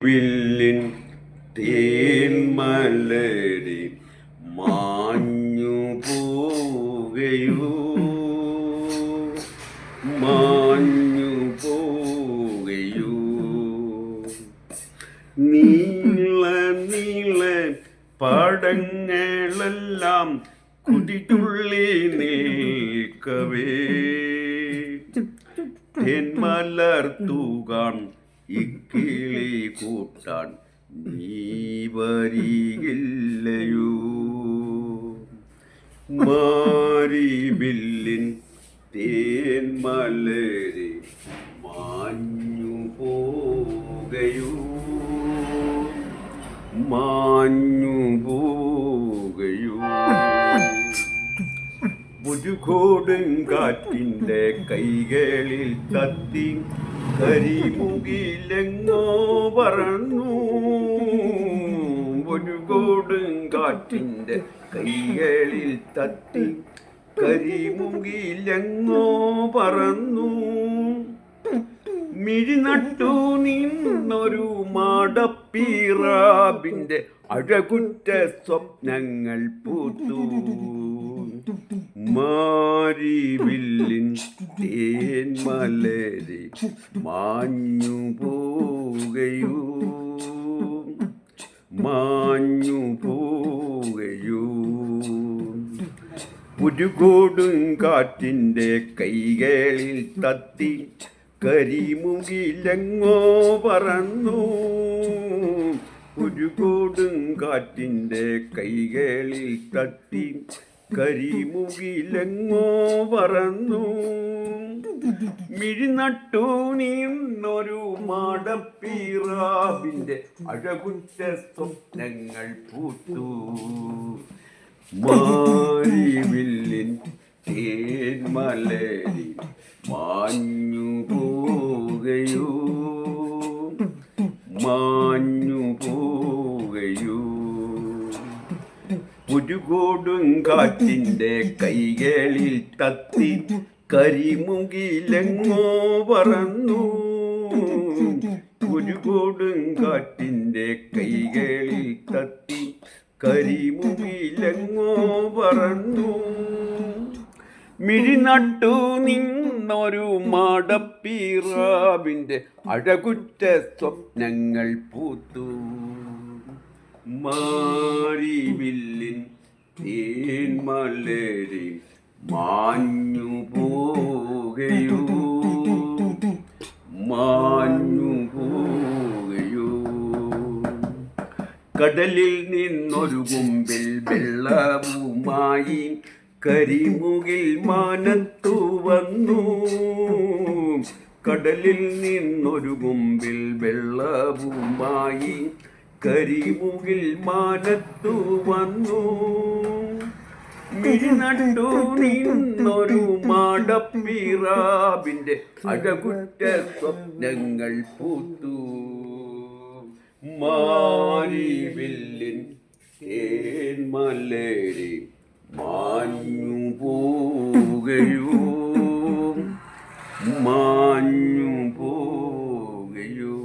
വില്ലിൻ തേന്മലരി മാഞ്ഞു പോകയോ മാഞ്ഞു പോകയോ നീള നീള പടങ്ങളെല്ലാം കുടിതുള്ളി നിൽക്കവേ തെന്മലർത്തുകാൻ ഇക്കിളി കൂട്ടാൻ നീ വരികില്ലയോ മാരിവില്ലിൻ തേന്മലരി മാഞ്ഞു പോകയോ മാഞ്ഞു പോകയോ ഒരു കൊടുങ്കാറ്റിൻ്റെ കൈകളിൽ തത്തി കരിമുകിലെങ്ങോ പറന്നു ഒരു കൊടുങ്കാറ്റിൻ്റെ കൈകളിൽ തത്തി കരിമുകിലെങ്ങോ പറന്നു മിഴിനട്ടു നിന്നൊരു മാടപ്പീറാബിൻ്റെ അഴകുറ്റ സ്വപ്നങ്ങൾ പൂത്തു മാരിവില്ലിൻ തേന്മലരി മാഞ്ഞു പോകയോ മാഞ്ഞു പോകയോ ഒരു കൊടുങ്കാറ്റിൻ്റെ കൈകളിൽ തത്തി കരിമുകിലെങ്ങോ പറന്നു ഒരു കൊടുങ്കാറ്റിൻ്റെ കൈകളിൽ തത്തി കരിമുകിലെങ്ങോ പറന്നു മിഴിനട്ടു നിന്നൊരു മാടപ്പീറാവിൻ്റെ അഴകുറ്റ സ്വപ്നങ്ങൾ പൂത്തു മാരിവില്ലിൻ തേന്മലരി മാഞ്ഞു പോകയോ മാഞ്ഞു പോകയോ ഒരു കൊടുങ്കാറ്റിൻ്റെ കൈകളിൽ തത്തി കരിമുകിലെങ്ങോ പറന്നു ഒരു കൊടുങ്കാറ്റിൻ്റെ കൈകളിൽ തത്തി കരിമുകിലെങ്ങോ പറന്നു മിഴിനട്ടു നിന്നൊരു മാടപ്പീറാവിൻ്റെ അഴകുറ്റ സ്വപ്നങ്ങൾ പൂത്തു മാരിവില്ലിൻ തേന്മലരി മാഞ്ഞു പോകയോ മാഞ്ഞു പോകയോ കടലിൽ നിന്നൊരു കുമ്പിൽ വെള്ളവുമായി കരിമുകിൽ മാനത്തു വന്നു കടലിൽ നിന്നൊരു കുമ്പിൽ വെള്ളവുമായി കരിമുകിൽ മാനത്തു വന്നു മിഴിനട്ടു നിന്നൊരു മാടപ്പീറാവിൻ്റെ അഴകുറ്റ സ്വപ്നങ്ങൾ പൂത്തു മാരിവില്ലിൻ തേന്മലരി മാഞ്ഞു പോകയോ മാഞ്ഞു പോകയോ.